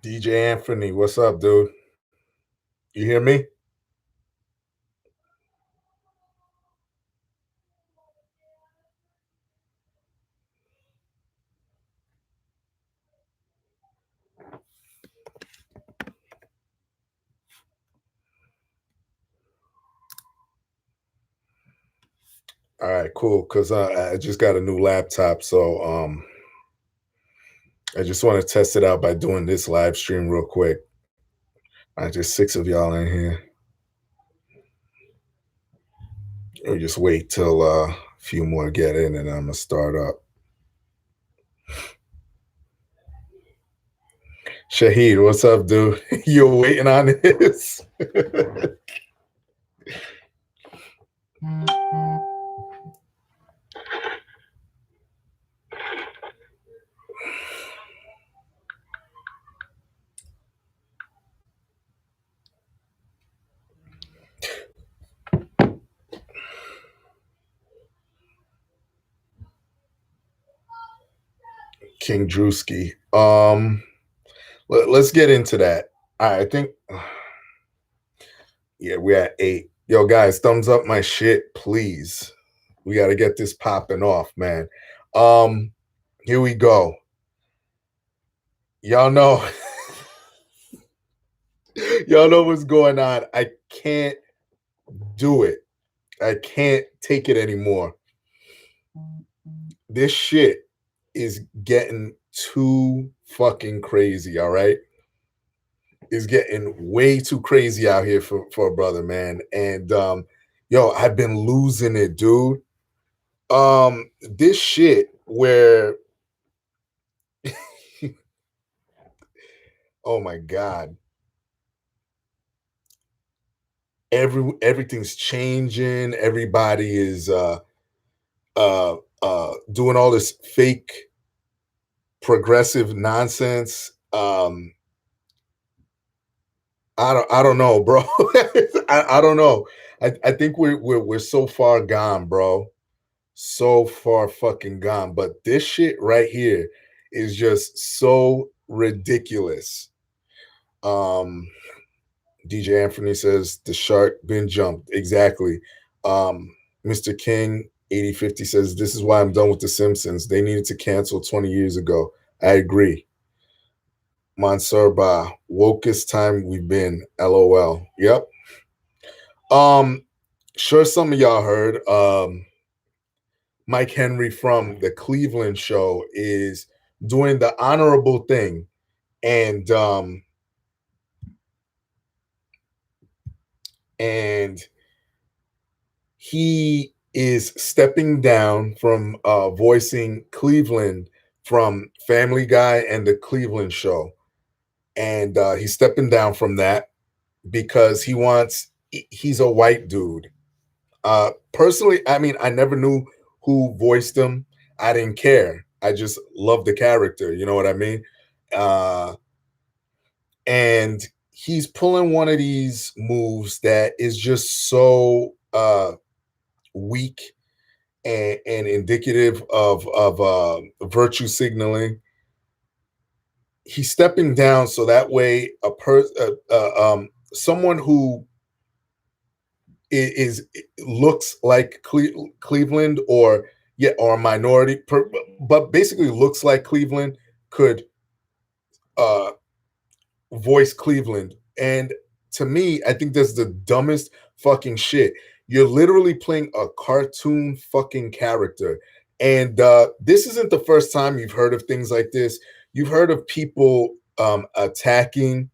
DJ Anthony, what's up, dude? You hear me? All right, cool. Cause I just got a new laptop, so I just want to test it out by doing this live stream real quick. I just six of y'all in here. We just wait till a few more get in, and I'm gonna start up. Shahid, what's up, dude? You're waiting on this? King Drewski. Let's get into that. I think yeah, we're at 8. Yo, guys, thumbs up my shit, please. We got to get this popping off, man. Um, Here we go. Y'all know, y'all know what's going on. I can't do it. I can't take it anymore. This shit is getting too fucking crazy. All right, it's getting way too crazy out here for a brother, man. And yo, I've been losing it, dude. This shit where, oh my god, everything's changing. Everybody is doing all this fake progressive nonsense. I don't know, bro. I don't know. I think we're so far gone, bro. So far fucking gone. But this shit right here is just so ridiculous. Um DJ Anthony says the shark been jumped. Exactly. Mr. King 8050 says this is why I'm done with the Simpsons. They needed to cancel 20 years ago. I agree. Mansour Ba, wokest time we've been. LOL. Yep. Um, sure some of y'all heard Mike Henry from the Cleveland show is doing the honorable thing and and he is stepping down from voicing Cleveland from Family Guy and the Cleveland show. And he's stepping down from that because he's a white dude. Personally, I mean, I never knew who voiced him. I didn't care. I just loved the character. You know what I mean? Uh, and he's pulling one of these moves that is just so weak and indicative of virtue signaling. He's stepping down so that way someone who looks like Cleveland or yeah or a minority, but basically looks like Cleveland could uh, voice Cleveland. And to me, I think that's the dumbest fucking shit. You're literally playing a cartoon fucking character. And this isn't the first time you've heard of things like this. You've heard of people attacking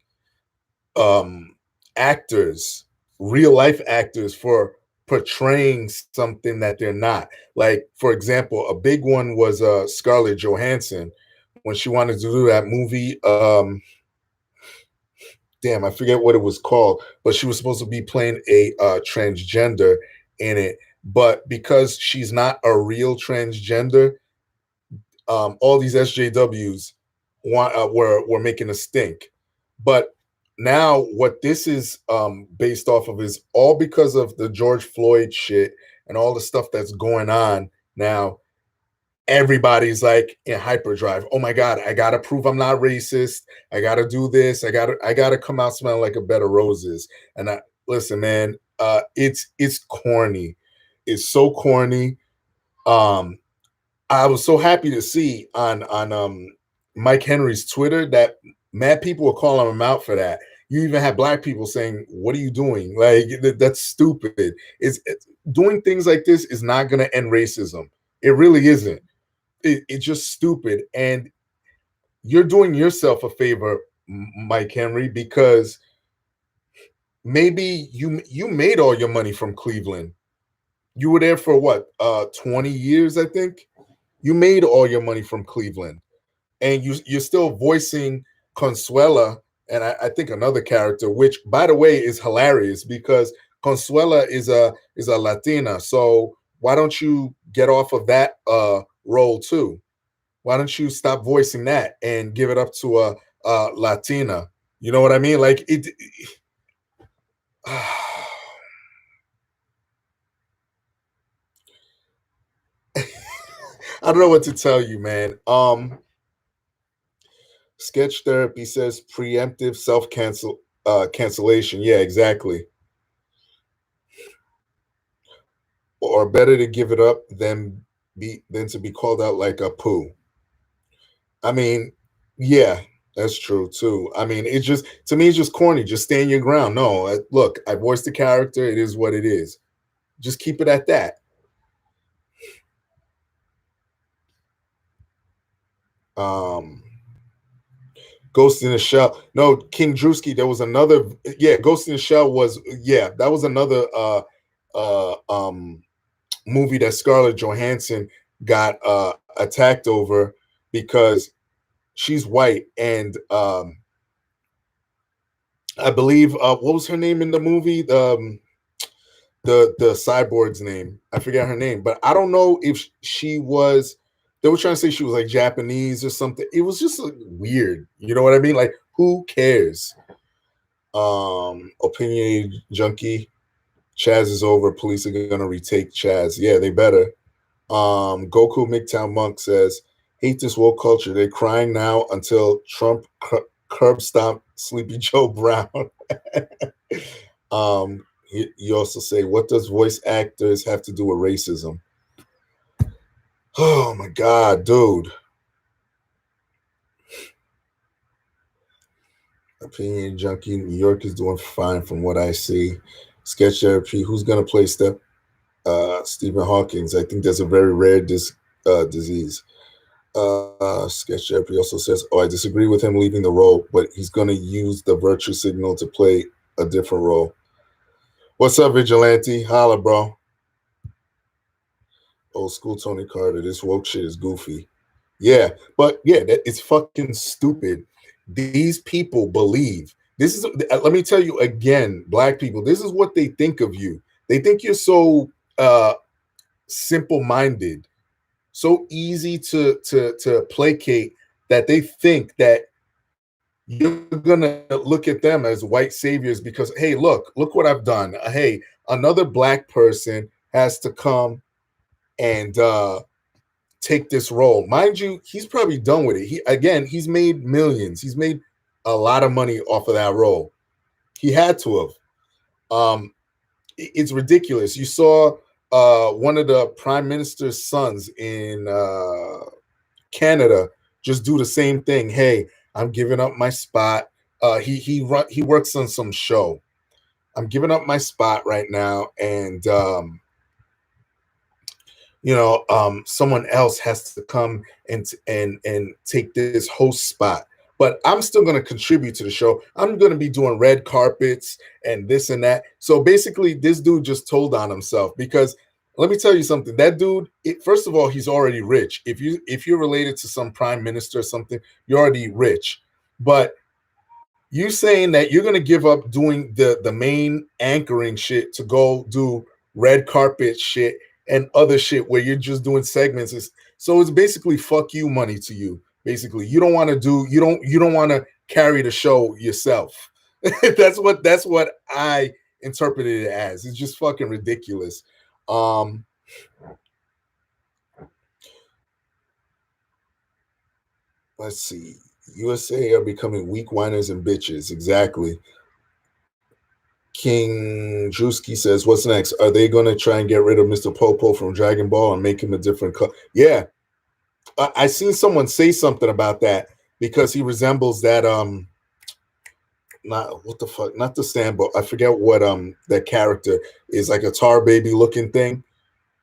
um, actors, real life actors, for portraying something that they're not. Like, for example, a big one was Scarlett Johansson when she wanted to do that movie. Damn, I forget what it was called, but she was supposed to be playing a transgender in it. But because she's not a real transgender, all these SJWs were making a stink. But now what this is based off of is all because of the George Floyd shit and all the stuff that's going on now. everybody's like in hyperdrive. Oh my god, I gotta prove I'm not racist. I gotta do this. I gotta come out smelling like a bed of roses. And I listen, man, it's corny. It's so corny. Um, I was so happy to see on Mike Henry's Twitter that mad people were calling him out for that. You even had black people saying, "What are you doing? Like that's stupid." It's doing things like this is not going to end racism. It really isn't. It's just stupid, and you're doing yourself a favor, Mike Henry, because maybe you made all your money from Cleveland. You were there for what 20 years, I think. You made all your money from Cleveland, and you're still voicing Consuela, and I think another character, which by the way is hilarious because Consuela is a Latina. So why don't you get off of that role too? Why don't you stop voicing that and give it up to a Latina? You know what I mean? Like it. I don't know what to tell you, man. Sketch therapy says preemptive cancellation. Yeah, exactly. Or better to give it up than to be called out like a poo. I mean, yeah, that's true too. I mean, it's just to me, it's just corny. Just stand your ground. No, look, I voiced the character. It is what it is. Just keep it at that. Um, Ghost in the Shell. No, King Drewski. There was another. Yeah, Ghost in the Shell was. Yeah, that was another uh, um, movie that Scarlett Johansson got attacked over because she's white and I believe what was her name in the movie? The cyborg's name. I forget her name, but I don't know if she was. They were trying to say she was like Japanese or something. It was just like, weird. You know what I mean? Like, who cares? Opinion junkie. Chaz is over. Police are gonna retake Chaz. Yeah, they better. Goku MGTOW Monk says, hate this woke culture. They're crying now until Trump curb stomp Sleepy Joe Brown. You also say, what does voice actors have to do with racism? Oh my God, dude. Opinion junkie. New York is doing fine from what I see. Sketch therapy. Who's gonna play Stephen Hawkins? I think there's a very rare disease. Sketch therapy also says, "Oh, I disagree with him leaving the role, but he's going to use the virtue signal to play a different role." What's up, Vigilante? Holla, bro. Old school Tony Carter. This woke shit is goofy. Yeah, but yeah, it's fucking stupid. These people believe this is. Let me tell you again, black people. This is what they think of you. They think you're so simple-minded, so easy to placate that they think that you're gonna look at them as white saviors because hey, look what I've done. Hey, another black person has to come and take this role. Mind you, he's probably done with it. He's made millions. He's made a lot of money off of that role. He had to have. It's ridiculous. You saw one of the prime minister's sons in Canada just do the same thing. Hey, I'm giving up my spot. He works on some show. I'm giving up my spot right now, and someone else has to come and take this host spot. But I'm still going to contribute to the show. I'm going to be doing red carpets and this and that. So basically, this dude just told on himself because let me tell you something. That dude, first of all, he's already rich. If you're related to some prime minister or something, you're already rich. But you saying that you're going to give up doing the main anchoring shit to go do red carpet shit and other shit where you're just doing segments so it's basically fuck you money to you. Basically, you don't want to do you don't want to carry the show yourself. That's what I interpreted it as. It's just fucking ridiculous. um let's see. USA are becoming weak whiners and bitches. Exactly. King Drewski says, "What's next? Are they going to try and get rid of Mr. Popo from Dragon Ball and make him a different color?" Yeah, I seen someone say something about that because he resembles that not what the fuck, not the stand, but I forget what that character is, like a tar baby looking thing.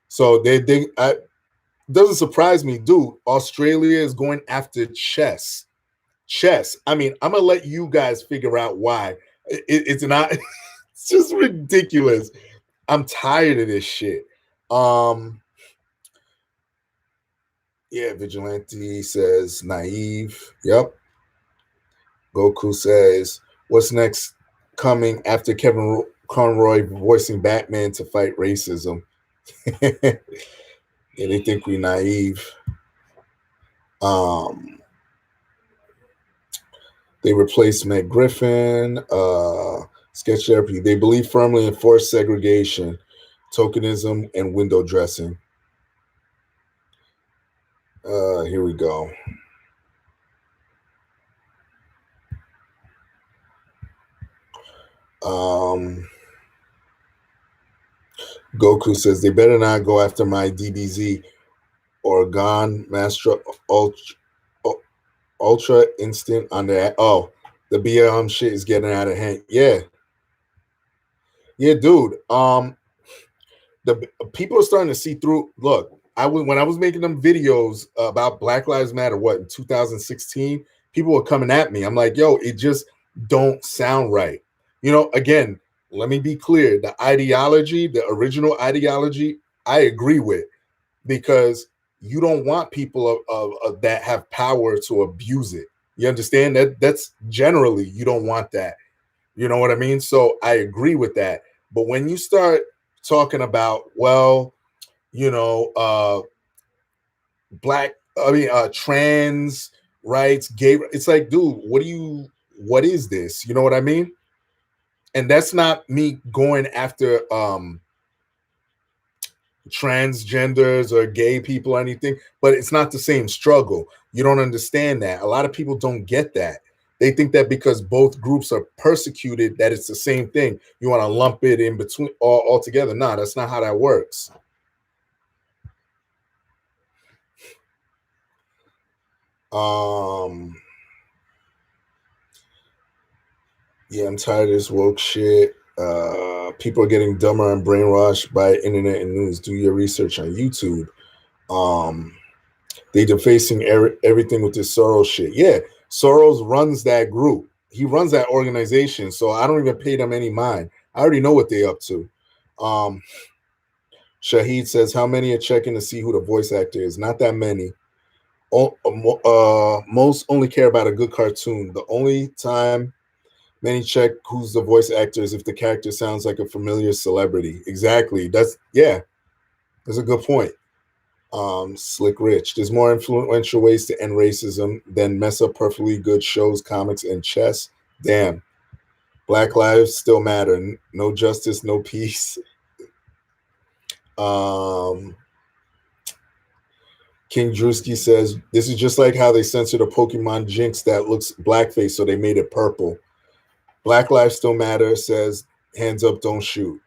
So doesn't surprise me, dude. Australia is going after chess. Chess. I mean, I'm gonna let you guys figure out why. It's not. It's just ridiculous. I'm tired of this shit. Yeah, Vigilante says naive. Yep. Goku says, "What's next coming after Kevin Conroy voicing Batman to fight racism?" Yeah, they think we naive. They replaced Meg Griffin, sketch therapy. They believe firmly in forced segregation, tokenism, and window dressing. Here we go. Goku says they better not go after my DBZ or Gon Master Ultra Instant on the the BLM shit is getting out of hand. Yeah, dude. The people are starting to see through. Look, when I was making them videos about Black Lives Matter, what in 2016, people were coming at me. I'm like, yo, it just don't sound right. You know, again, let me be clear: the ideology, the original ideology, I agree with, because you don't want people of that have power to abuse it. You understand that? That's generally, you don't want that. You know what I mean? So I agree with that. But when you start talking about, well, you know, black, I mean, trans rights, gay, it's like, dude, what is this? You know what I mean? And that's not me going after transgenders or gay people or anything, but it's not the same struggle. You don't understand that. A lot of people don't get that. They think that because both groups are persecuted, that it's the same thing. You want to lump it in between all together. No, that's not how that works. Yeah, I'm tired of this woke shit. People are getting dumber and brainwashed by internet and news. Do your research on YouTube. They defacing everything with this Soros shit. Yeah, Soros runs that group. He runs that organization. So I don't even pay them any mind. I already know what they're up to. Shahid says, how many are checking to see who the voice actor is? Not that many. Most only care about a good cartoon. The only time many check who's the voice actor is if the character sounds like a familiar celebrity. Exactly. That's a good point. Slick Rich. There's more influential ways to end racism than mess up perfectly good shows, comics, and chess. Damn. Black lives still matter. No justice, no peace. King Drewski says, this is just like how they censored a Pokemon Jinx that looks blackface, so they made it purple. Black lives still matter, says, hands up, don't shoot.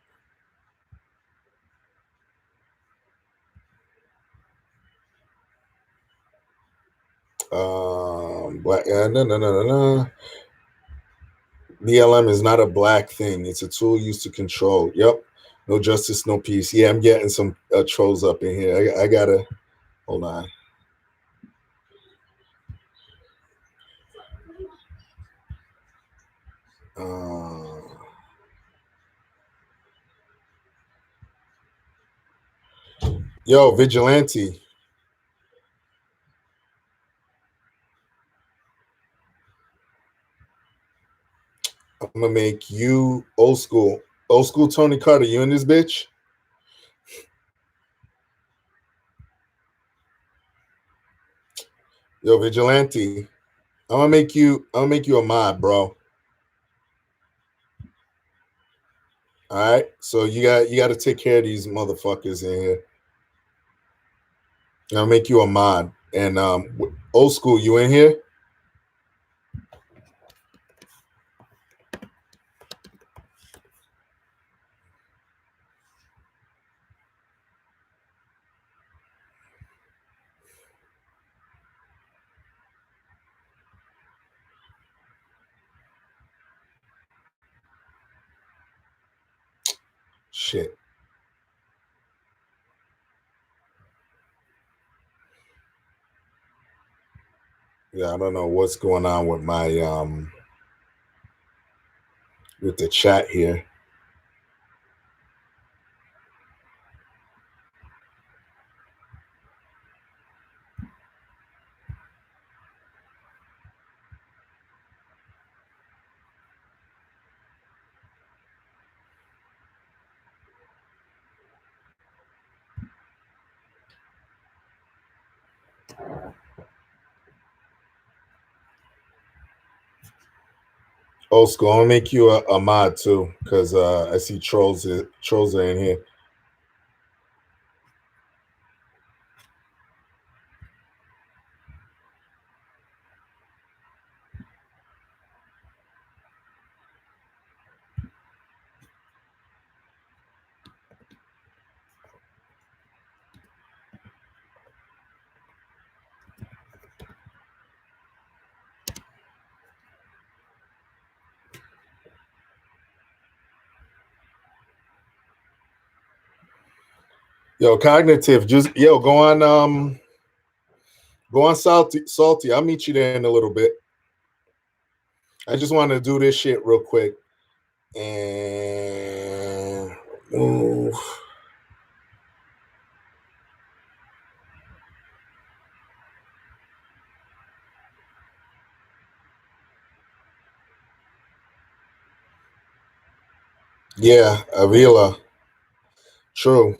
No. BLM is not a black thing. It's a tool used to control. Yep. No justice, no peace. Yeah, I'm getting some trolls up in here. I gotta hold on. Yo, Vigilante. I'm gonna make you old school Tony Carter. You in this bitch? Yo, Vigilante. I'm gonna make you a mod, bro. All right. So you got to take care of these motherfuckers in here. I'll make you a mod. And old school, you in here? shit. Yeah, I don't know what's going on with my with the chat here. Old school, I'll make you a mod too, because I see trolls are in here. Yo, cognitive, just go on salty. I'll meet you there in a little bit. I just want to do this shit real quick and move. Yeah, Avila. True.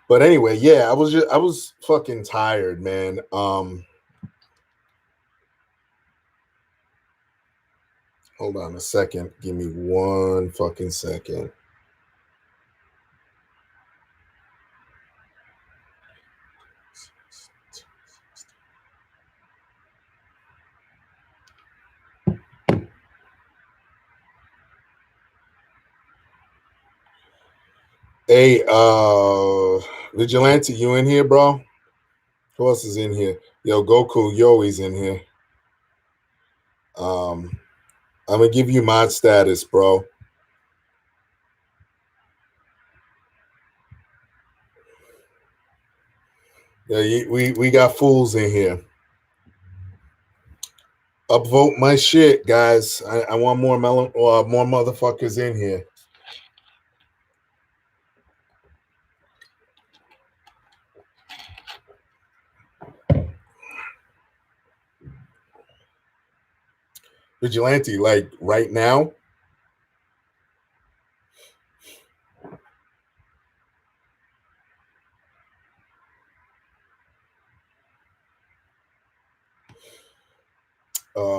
But anyway, yeah, I was fucking tired, man. Hold on a second. Give me one fucking second. Hey, Vigilante, you in here, bro? Who else is in here? Yo, Goku, Yoi's in here. I'm gonna give you mod status, bro. Yeah, we got fools in here. Upvote my shit, guys. I want more more motherfuckers in here. Vigilante, like right now.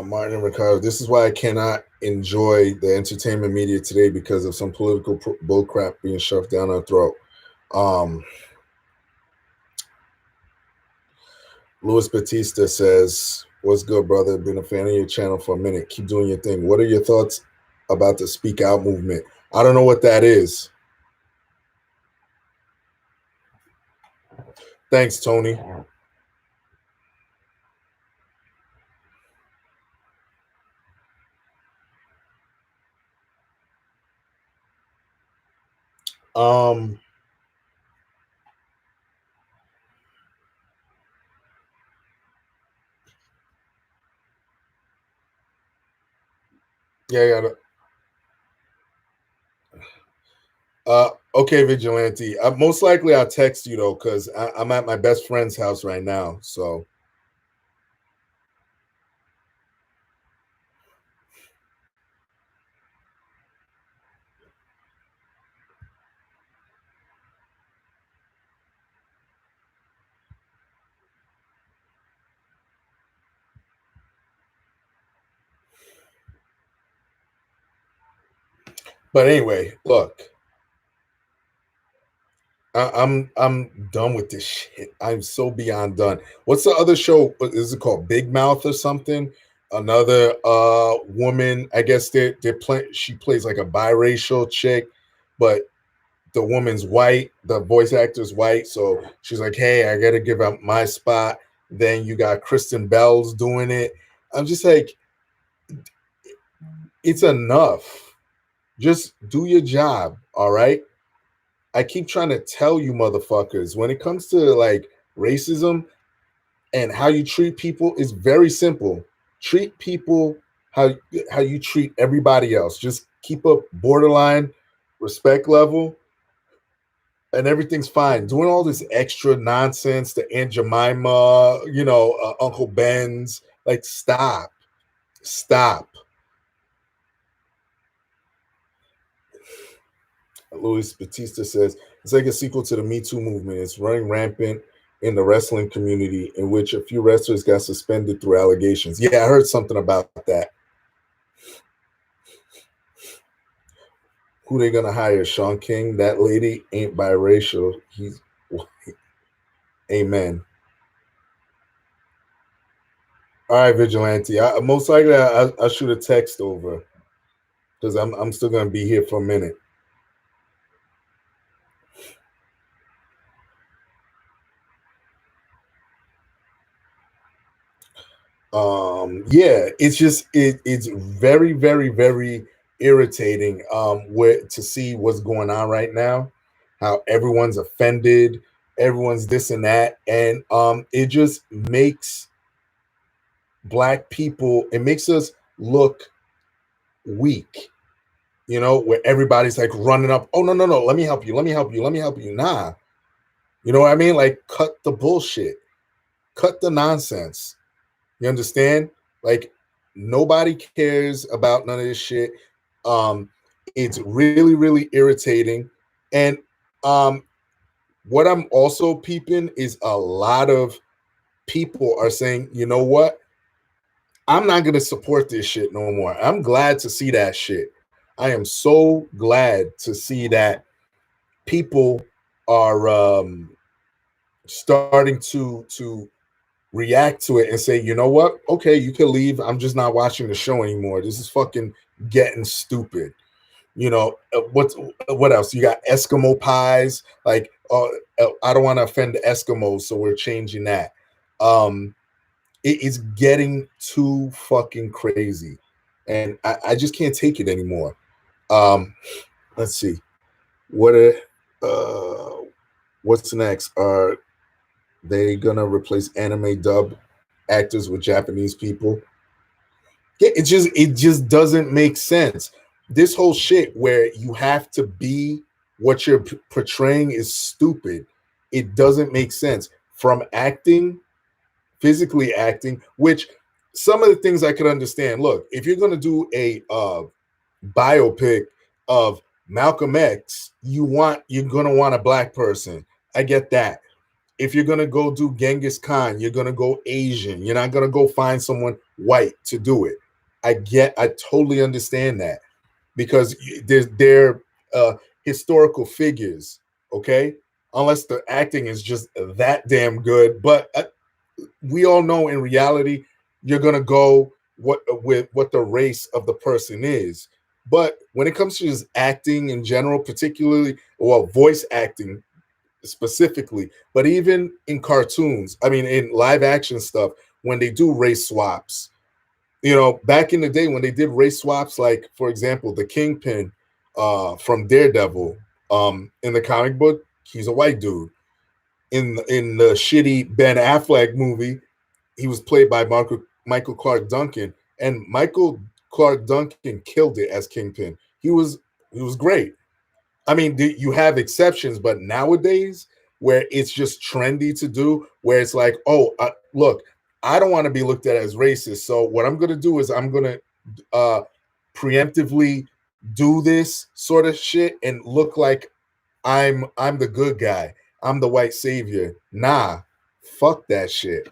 Martin and Ricardo, this is why I cannot enjoy the entertainment media today because of some political bullcrap being shoved down our throat. Luis Batista says, "What's good, brother? Been a fan of your channel for a minute. Keep doing your thing. What are your thoughts about the Speak Out movement?" I don't know what that is. Thanks, Tony. Um, yeah. Okay, Vigilante. Most likely I'll text you though, because I'm at my best friend's house right now. So, but anyway, look, I'm done with this shit. I'm so beyond done. What's the other show? What is it called? Big Mouth or something? Another woman. I guess they're playing. She plays like a biracial chick, but the woman's white. The voice actor's white, so she's like, "Hey, I got to give up my spot." Then you got Kristen Bell's doing it. I'm just like, it's enough. Just do your job, all right? I keep trying to tell you motherfuckers, when it comes to like racism and how you treat people is very simple. Treat people how how you treat everybody else. Just keep a borderline respect level and everything's fine. Doing all this extra nonsense, the Aunt Jemima, Uncle Ben's, like stop. Stop. Luis Batista says it's like a sequel to the Me Too movement. It's running rampant in the wrestling community, in which a few wrestlers got suspended through allegations. Yeah, I heard something about that. Who they gonna hire? Sean King? That lady ain't biracial. He's amen. All right, Vigilante. Most likely, I shoot a text over because I'm still gonna be here for a minute. Yeah, it's very very irritating where to see what's going on right now, how everyone's offended, everyone's this and that, and it just makes black people, it makes us look weak, where everybody's like running up, oh no, let me help you, let me help you, let me help you. Nah, you know what I mean? Like, cut the bullshit, cut the nonsense. You understand? Like, nobody cares about none of this shit. Um, it's really irritating. And what I'm also peeping is a lot of people are saying, you know what? I'm not gonna support this shit no more. I'm glad to see that shit. I am so glad to see that people are starting to react to it and say, you know what? Okay, you can leave. I'm just not watching the show anymore. This is fucking getting stupid. What else? You got Eskimo pies. Like, I don't want to offend the Eskimos, so we're changing that. It's getting too fucking crazy, and I just can't take it anymore. Let's see. What are what's next? Are they gonna replace anime dub actors with Japanese people? Yeah, it just doesn't make sense. This whole shit where you have to be what you're portraying is stupid. It doesn't make sense. From acting, physically acting, which some of the things I could understand. Look, if you're gonna do a biopic of Malcolm X, you're gonna want a black person. I get that. If you're gonna go do Genghis Khan, you're gonna go Asian. You're not gonna go find someone white to do it. I totally understand that because they're historical figures, okay? Unless the acting is just that damn good, but we all know in reality you're gonna go with what the race of the person is. But when it comes to just acting in general, particularly, well, voice acting specifically, but even in cartoons, I mean, in live action stuff, when they do race swaps, back in the day when they did race swaps, like for example, the Kingpin from Daredevil, in the comic book, he's a white dude. In the shitty Ben Affleck movie, he was played by Michael Clark Duncan, and Michael Clark Duncan killed it as Kingpin. He was great. I mean, you have exceptions, but nowadays, where it's just trendy to do, where it's like, oh, look, I don't want to be looked at as racist. So what I'm going to do is I'm going to preemptively do this sort of shit and look like I'm the good guy. I'm the white savior. Nah, fuck that shit.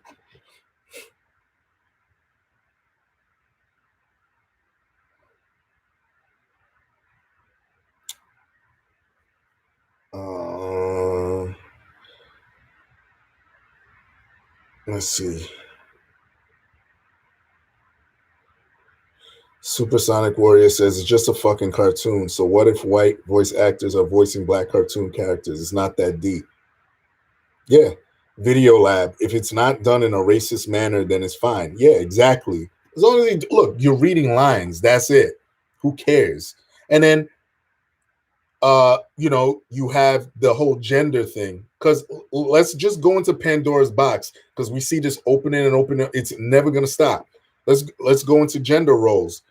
Uh, let's see. Supersonic Warrior says it's just a fucking cartoon. So what if white voice actors are voicing black cartoon characters? It's not that deep. Yeah. Video Lab. If it's not done in a racist manner, then it's fine. Yeah, exactly. As long as look, you're reading lines. That's it. Who cares? And then You have the whole gender thing. Because let's just go into Pandora's box, because we see this opening and opening. It's never gonna stop. Let's go into gender roles.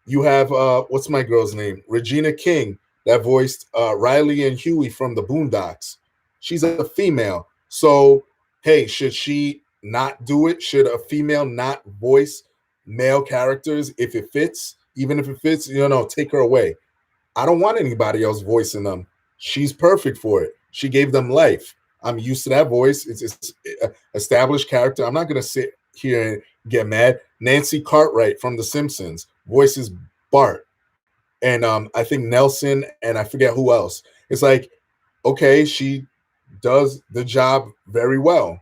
You have what's my girl's name? Regina King, that voiced Riley and Huey from the Boondocks. She's a female. So, hey, should she not do it? Should a female not voice male characters if it fits? Even if it fits, take her away. I don't want anybody else voicing them. She's perfect for it. She gave them life. I'm used to that voice. It's established character. I'm not going to sit here and get mad. Nancy Cartwright from The Simpsons voices Bart. And I think Nelson, and I forget who else. It's like, okay, she does the job very well.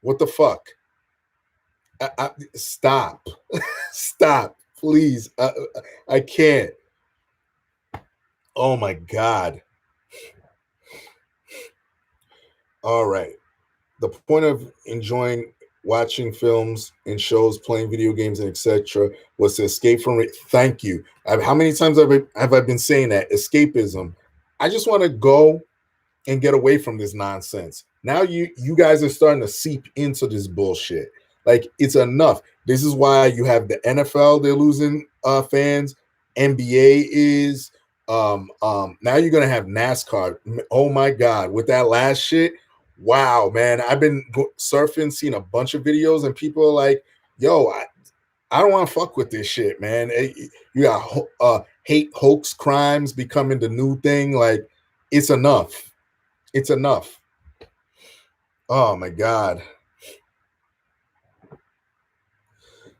What the fuck? Stop. Stop, please. I can't. Oh my God. All right. The point of enjoying watching films and shows, playing video games, and etc. was to escape from it. Thank you. How many times have I been saying that? Escapism. I just want to go and get away from this nonsense. Now you guys are starting to seep into this bullshit. Like, it's enough. This is why you have the NFL, they're losing fans. NBA is now you're gonna have NASCAR. Oh my God, with that last shit. Wow, man. I've been surfing, seeing a bunch of videos, and people are like, yo, I don't want to fuck with this shit, man. You got hate hoax crimes becoming the new thing. Like, it's enough. It's enough. Oh my God.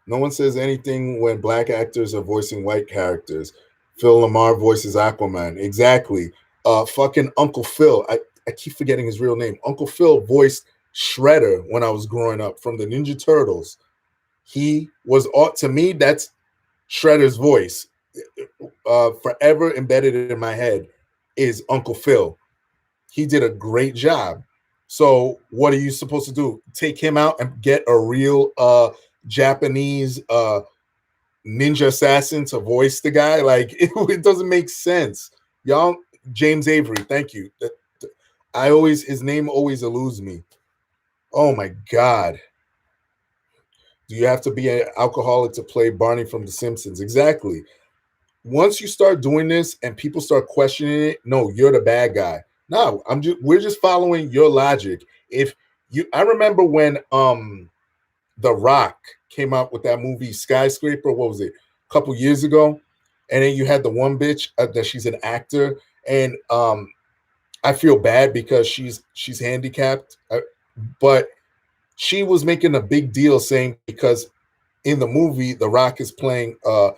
No one says anything when black actors are voicing white characters. Phil Lamar voices Aquaman. Exactly. Fucking Uncle Phil. I keep forgetting his real name. Uncle Phil voiced Shredder when I was growing up from the Ninja Turtles. He was, to me, that's Shredder's voice. Forever embedded in my head is Uncle Phil. He did a great job. So what are you supposed to do? Take him out and get a real Japanese ninja assassin to voice the guy? Like, it doesn't make sense. Y'all, James Avery, thank you. His name always eludes me. Oh my God. Do you have to be an alcoholic to play Barney from The Simpsons? Exactly. Once you start doing this and people start questioning it, no, you're the bad guy. No, we're just following your logic. I remember when The Rock came out with that movie Skyscraper, what was it, a couple years ago? And then you had the one bitch that she's an actor, and I feel bad because she's handicapped, but she was making a big deal saying, because in the movie The Rock is playing a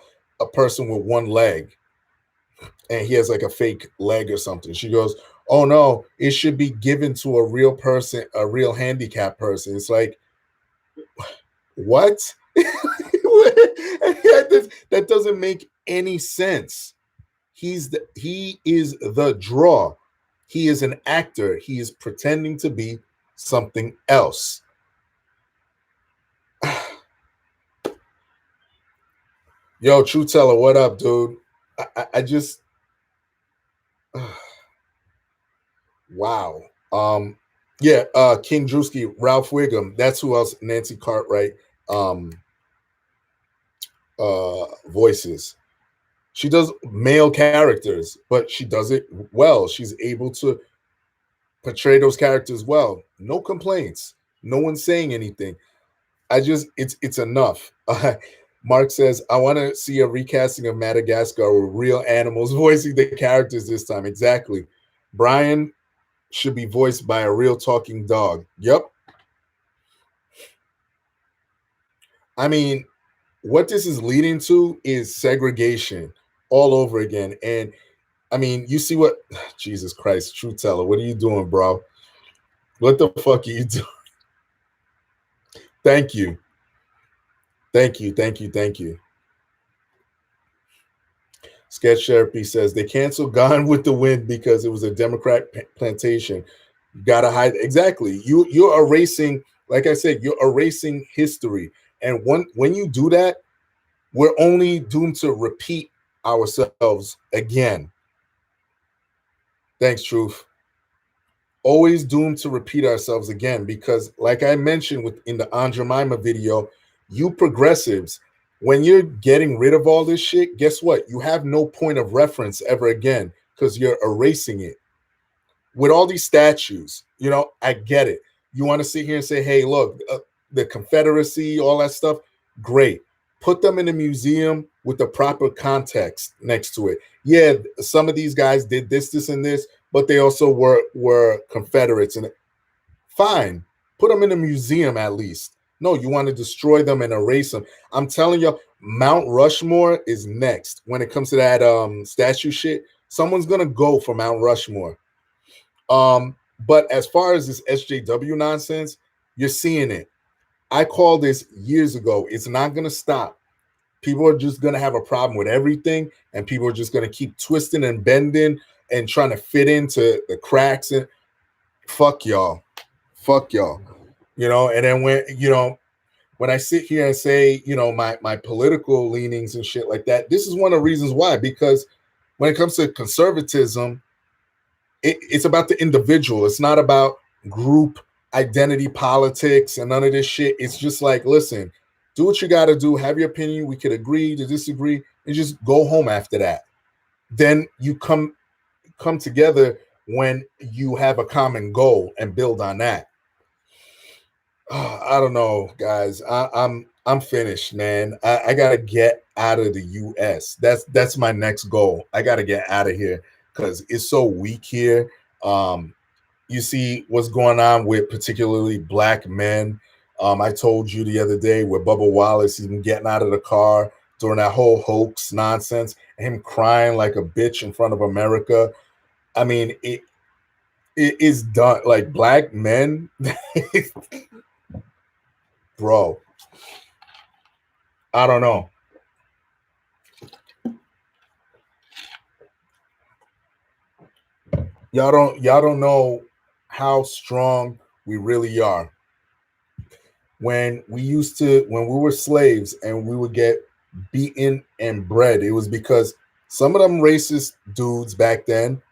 person with one leg, and he has like a fake leg or something. She goes, "Oh no, it should be given to a real person, a real handicapped person." It's like, what? That doesn't make any sense. He is the draw. He is an actor. He is pretending to be something else. Yo, True Teller, what up, dude? I just wow. Yeah, King Drewski, Ralph Wiggum. That's who else Nancy Cartwright voices. She does male characters, but she does it well. She's able to portray those characters well. No complaints. No one's saying anything. It's enough. Mark says, I want to see a recasting of Madagascar with real animals voicing the characters this time. Exactly. Brian should be voiced by a real talking dog. Yep. I mean, what this is leading to is segregation all over again. And I mean, you see what Jesus Christ, True Teller, what are you doing, bro? What the fuck are you doing? Thank you. Thank you. Thank you. Thank you. Sketch Therapy says they canceled Gone with the Wind because it was a Democrat plantation. You gotta hide. Exactly. You're erasing, like I said, you're erasing history. And when you do that, we're only doomed to repeat ourselves again. Thanks, Truth. Always doomed to repeat ourselves again because, like I mentioned in the Aunt Jemima video, you progressives, when you're getting rid of all this shit, guess what? You have no point of reference ever again because you're erasing it. With all these statues, I get it. You want to sit here and say, hey, look, the Confederacy, all that stuff, great. Put them in a museum with the proper context next to it. Yeah, some of these guys did this, and this, but they also were Confederates, and fine. Put them in a museum at least. No, you want to destroy them and erase them. I'm telling you, Mount Rushmore is next when it comes to that statue shit. Someone's gonna go for Mount Rushmore. But as far as this SJW nonsense, you're seeing it. I called this years ago. It's not gonna stop. People are just gonna have a problem with everything, and people are just gonna keep twisting and bending and trying to fit into the cracks. And fuck y'all, fuck y'all. And then when I sit here and say, my political leanings and shit like that, this is one of the reasons why. Because when it comes to conservatism, it's about the individual. It's not about group identity politics and none of this shit. It's just like, listen, do what you got to do. Have your opinion. We could agree to disagree, and just go home after that. Then you come together when you have a common goal and build on that. I don't know, guys. I'm finished, man. I gotta get out of the US. That's my next goal. I gotta get out of here because it's so weak here. You see what's going on with particularly black men. I told you the other day with Bubba Wallace, he's been getting out of the car during that whole hoax nonsense, and him crying like a bitch in front of America. I mean, it is done. Like black men, bro. I don't know. Y'all don't know how strong we really are. When we were slaves and we would get beaten and bred, it was because some of them racist dudes back then,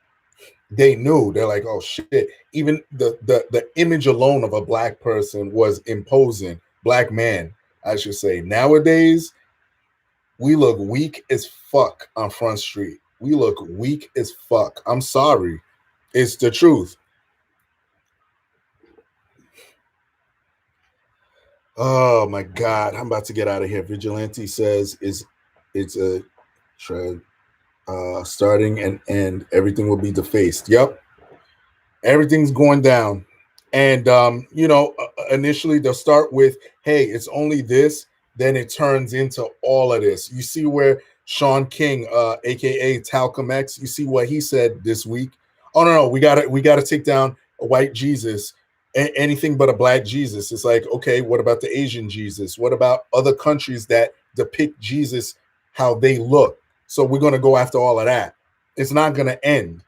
they knew. They're like, oh shit. Even the image alone of a black person was imposing. Black man, I should say. Nowadays, we look weak as fuck on Front Street. We look weak as fuck. I'm sorry. It's the truth. Oh my God, I'm about to get out of here. Vigilante says it's a starting and end. Everything will be defaced. Yep, everything's going down. And initially they'll start with, hey, it's only this, then it turns into all of this. You see where Sean King, aka Talcum X, you see what he said this week. Oh no, we gotta take down a white Jesus, anything but a black Jesus. It's like, okay, what about the Asian Jesus? What about other countries that depict Jesus how they look? So we're gonna go after all of that. It's not gonna end.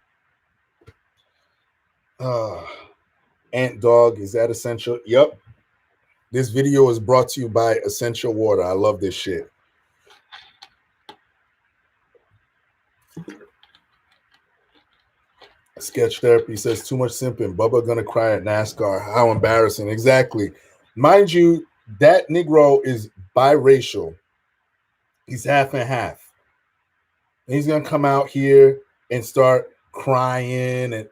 Ant Dog, is that essential? Yep. This video is brought to you by Essential Water. I love this shit. Sketch Therapy says too much simping. Bubba gonna cry at NASCAR. How embarrassing. Exactly. Mind you, that Negro is biracial. He's half and half. And he's gonna come out here and start crying and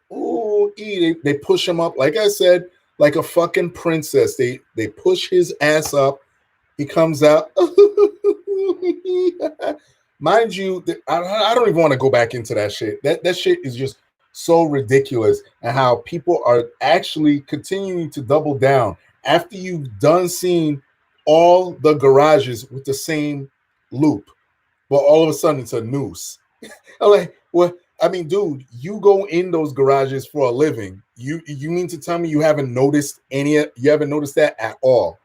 they push him up. Like I said, like a fucking princess. They push his ass up. He comes out. Mind you, I don't even want to go back into that shit. That shit is just so ridiculous, and how people are actually continuing to double down after you've done seen all the garages with the same loop, but all of a sudden it's a noose. I'm like, well, I mean, dude, you go in those garages for a living. You mean to tell me you haven't noticed that at all?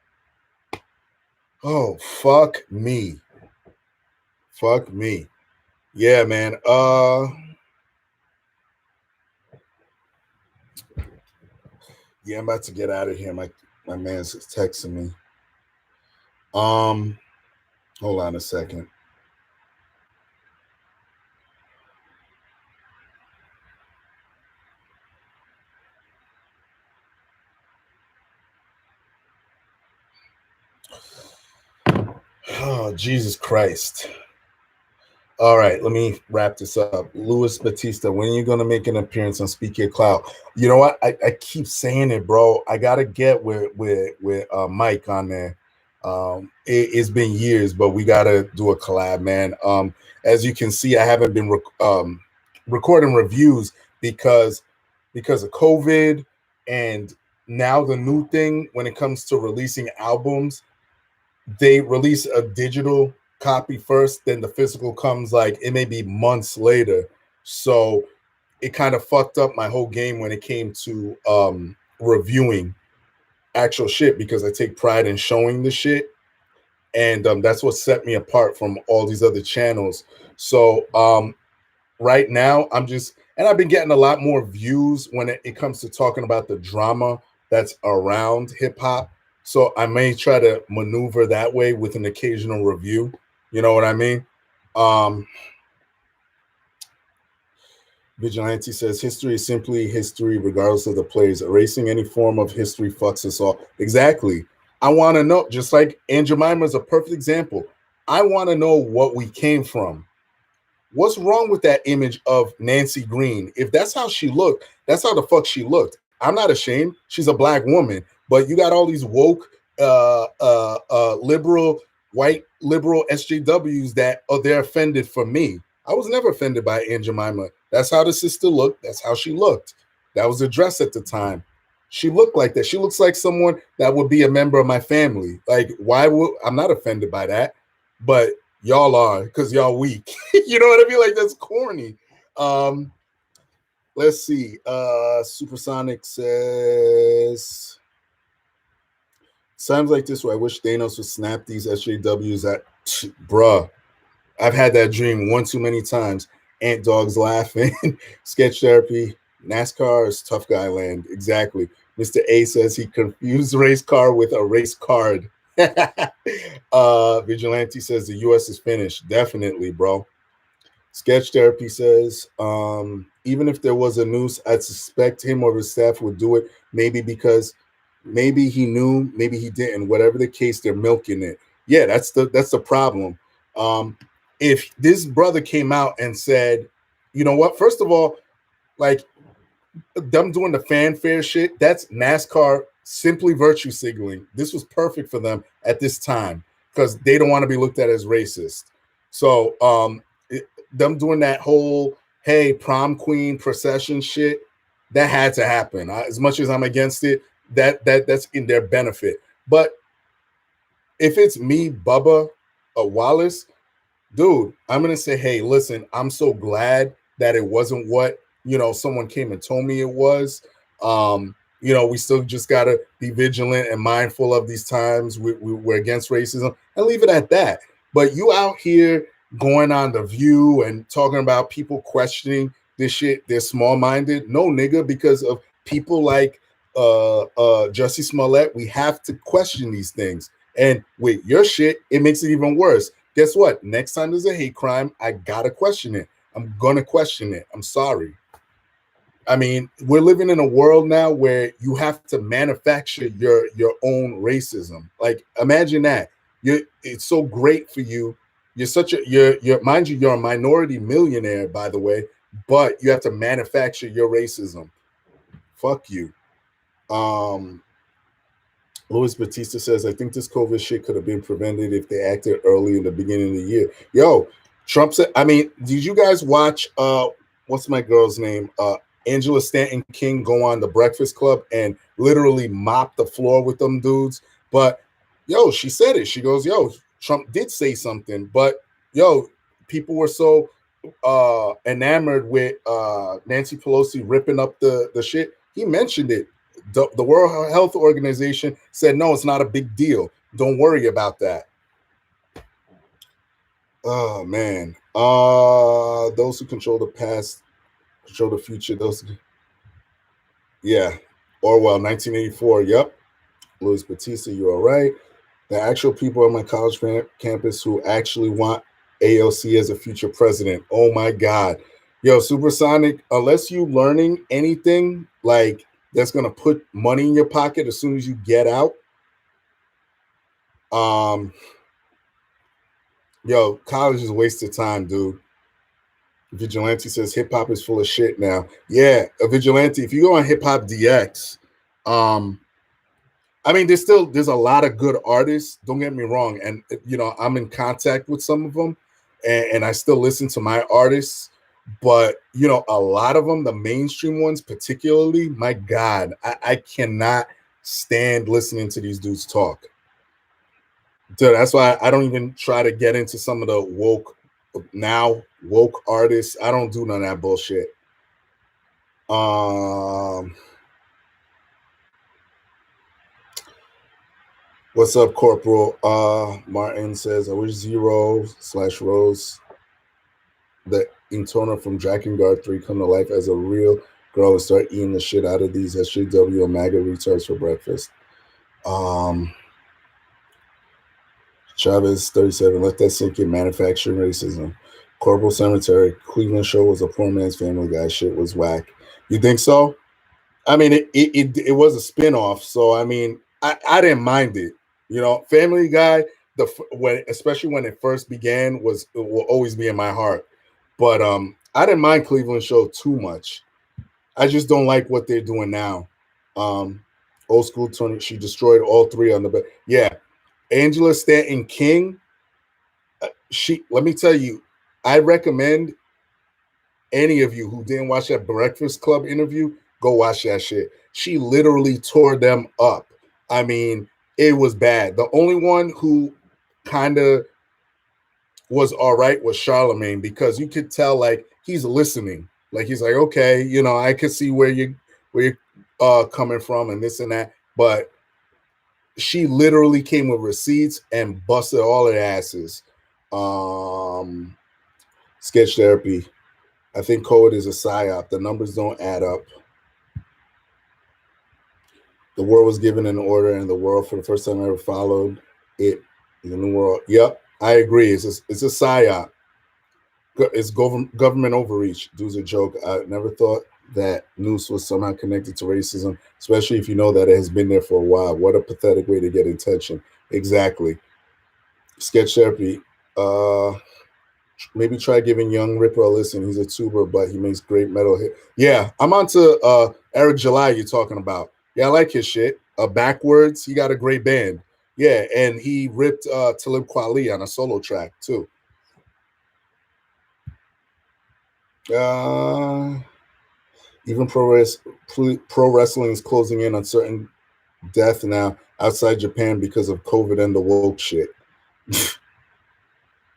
Oh, fuck me. Fuck me. Yeah, man. Yeah, I'm about to get out of here. My man's texting me. Hold on a second. Jesus Christ. All right, let me wrap this up. Luis Batista, when are you gonna make an appearance on Speak Your Clout? You know what? I keep saying it, bro. I gotta get with Mike on there. It's been years, but we gotta do a collab, man. As you can see, I haven't been recording reviews because of COVID, and now the new thing when it comes to releasing albums, they release a digital copy first, then the physical comes like it may be months later. So it kind of fucked up my whole game when it came to reviewing actual shit because I take pride in showing the shit. And that's what set me apart from all these other channels. So right now, and I've been getting a lot more views when it comes to talking about the drama that's around hip hop. So I may try to maneuver that way with an occasional review. You know what I mean? Um, Vigilante says history is simply history, regardless of the players. Erasing any form of history fucks us all. Exactly. I want to know, just like Aunt Jemima is a perfect example. I want to know what we came from. What's wrong with that image of Nancy Green? If that's how she looked, that's how the fuck she looked. I'm not ashamed. She's a black woman, but you got all these woke, liberal, white liberal SJWs that they're offended for me. I was never offended by Aunt Jemima. That's how the sister looked. That's how she looked. That was the dress at the time. She looked like that. She looks like someone that would be a member of my family. Like, why would I'm not offended by that? But y'all are because y'all weak. You know what I mean? Like that's corny. Let's see. Supersonic says sounds like this way. I wish Thanos would snap these SJWs at bruh. I've had that dream one too many times. Ant dogs laughing. Sketch therapy. NASCAR is tough guy land. Exactly. Mr. A says he confused race car with a race card. Vigilante says the US is finished. Definitely, bro. Sketch therapy says even if there was a noose, I'd suspect him or his staff would do it. Maybe because maybe he knew, maybe he didn't. Whatever the case, they're milking it. Yeah, that's the problem. If this brother came out and said, you know what, first of all, like them doing the fanfare shit, that's NASCAR simply virtue signaling. This was perfect for them at this time because they don't want to be looked at as racist. So them doing that whole hey prom queen procession shit, that had to happen. As much as I'm against it, that's in their benefit. But if it's me, Bubba, Wallace, dude, I'm gonna say, hey, listen, I'm so glad that it wasn't what someone came and told me it was. We still just gotta be vigilant and mindful of these times. We're against racism and leave it at that. But you out here going on The View and talking about people questioning this shit, they're small-minded. No, nigga, because of people like Jussie Smollett, we have to question these things. And with your shit, it makes it even worse. Guess what? Next time there's a hate crime, I gotta question it. I'm gonna question it. I'm sorry. I mean, we're living in a world now where you have to manufacture your own racism. Like, imagine that. It's so great for you. You're mind you, you're a minority millionaire, by the way, but you have to manufacture your racism. Fuck you. Luis Batista says, I think this COVID shit could have been prevented if they acted early in the beginning of the year. Yo, Trump said, I mean, did you guys watch what's my girl's name? Angela Stanton King go on The Breakfast Club and literally mop the floor with them dudes. But yo, she said it. She goes, yo, Trump did say something, but yo, people were so enamored with Nancy Pelosi ripping up the shit. He mentioned it. The World Health Organization said, no, it's not a big deal. Don't worry about that. Oh, man. Those who control the past control the future. Yeah. Orwell, 1984. Yep. Luis Batista, you're all right. The actual people on my college campus who actually want AOC as a future president. Oh, my God. Yo, Supersonic, unless you learning anything, like, that's going to put money in your pocket as soon as you get out. Yo, college is a waste of time, dude. Vigilante says hip hop is full of shit now. Yeah, a Vigilante. If you go on Hip Hop DX, um, I mean, there's a lot of good artists. Don't get me wrong, and I'm in contact with some of them, and I still listen to my artists. But a lot of them, the mainstream ones, particularly, my God, I cannot stand listening to these dudes talk. Dude, that's why I don't even try to get into some of the woke artists. I don't do none of that bullshit. Um, what's up, Corporal? Martin says, I wish Zero/Rose, the Intona from Drakengard 3, come to life as a real girl and start eating the shit out of these SJW and MAGA retards for breakfast. Chavez 37, let that sink in. Manufacturing racism. Corporal Cemetery, Cleveland Show was a poor man's Family Guy. Shit was whack. You think so? I mean, it was a spinoff, so I mean, I didn't mind it. Family Guy, especially when it first began, it will always be in my heart. But I didn't mind Cleveland Show too much. I just don't like what they're doing now. Old school Tony, she destroyed all three on the bed. Yeah, Angela Stanton King. Let me tell you, I recommend any of you who didn't watch that Breakfast Club interview, go watch that shit. She literally tore them up. I mean, it was bad. The only one who kind of was all right was Charlemagne, because you could tell like he's listening. Like he's like, okay, I could see where you're coming from and this and that. But she literally came with receipts and busted all their asses. Sketch therapy. I think COVID is a psyop. The numbers don't add up. The world was given an order, and the world, for the first time ever, followed it in the new world. Yep, I agree. It's a psyop. It's government overreach. Dude's a joke. I never thought that Noose was somehow connected to racism, especially if you know that it has been there for a while. What a pathetic way to get attention. Exactly. Sketch therapy. Maybe try giving Young Ripper a listen. He's a tuber, but he makes great metal hit. Yeah, I'm on to Eric July you're talking about. Yeah, I like his shit. Backwards, he got a great band. Yeah, and he ripped Talib Kweli on a solo track too. Even pro wrestling is closing in on certain death now outside Japan because of COVID and the woke shit.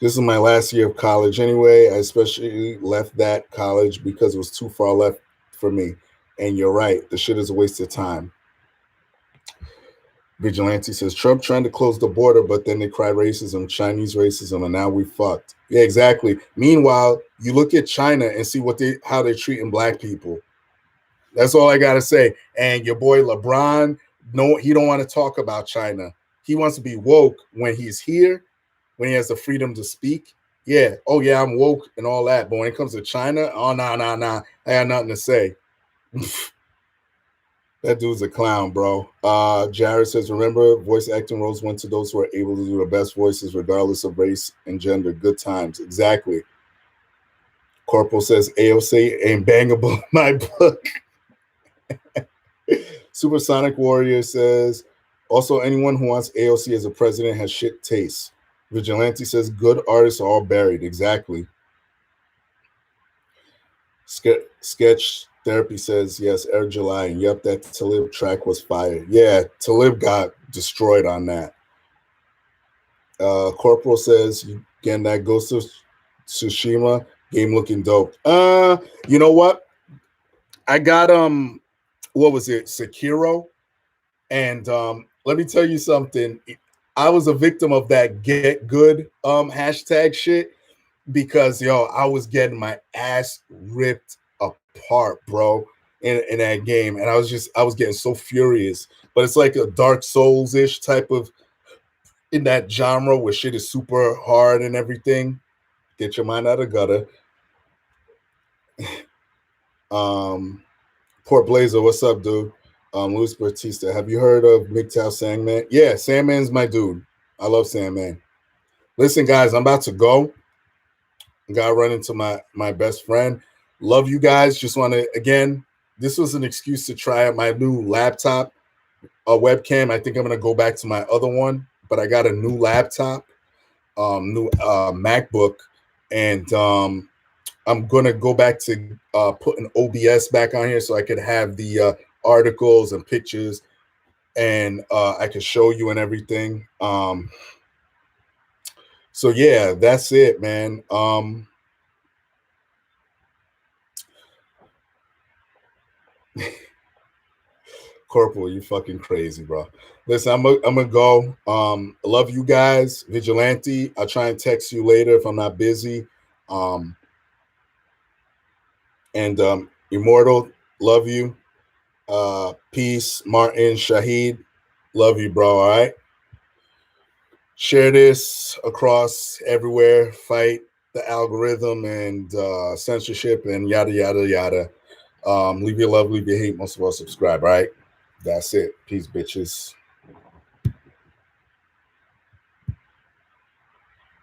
This is my last year of college anyway. I especially left that college because it was too far left for me. And you're right, the shit is a waste of time. Vigilante says Trump trying to close the border, but then they cry racism, Chinese racism, and now we fucked. Yeah, exactly. Meanwhile, you look at China and see how they're treating black people. That's all I gotta say. And your boy LeBron, no, he don't want to talk about China. He wants to be woke when he's here, when he has the freedom to speak. Yeah, oh yeah, I'm woke and all that. But when it comes to China, oh nah. I got nothing to say. That dude's a clown, bro. Jared says, remember, voice acting roles went to those who are able to do the best voices, regardless of race and gender. Good times. Exactly. Corporal says, AOC ain't bangable in my book. Supersonic Warrior says, also, anyone who wants AOC as a president has shit taste. Vigilante says, good artists are all buried. Exactly. Sketch Therapy says, yes, Eric July. And yep, that Talib track was fire. Yeah, Talib got destroyed on that. Corporal says, again, that Ghost of Tsushima game looking dope. You know what? I got what was it, Sekiro? And let me tell you something. I was a victim of that get good hashtag shit, because I was getting my ass ripped apart, bro, in that game. And I was getting so furious. But it's like a Dark Souls-ish type of, in that genre where shit is super hard and everything. Get your mind out of gutter. Port Blazer, what's up, dude? Luis Batista, have you heard of MGTOW Sandman? Yeah, Sandman's my dude. I love Sandman. Listen, guys, I'm about to go. Gotta run into my best friend. Love you guys. Just want to again. This was an excuse to try out my new laptop, webcam. I think I'm gonna go back to my other one, but I got a new laptop, new MacBook, and I'm gonna go back to putting OBS back on here so I could have the articles and pictures, and I can show you and everything. So yeah, that's it, man. Corporal, you fucking crazy, bro. Listen, I'm gonna go. Love you guys, Vigilante. I'll try and text you later if I'm not busy. Um, and Immortal, love you. Peace, Martin, Shahid, love you, bro. All right. Share this across everywhere. Fight the algorithm and censorship and yada yada yada. Leave your love, leave your hate. Most of all, subscribe. All right. That's it. Peace, bitches.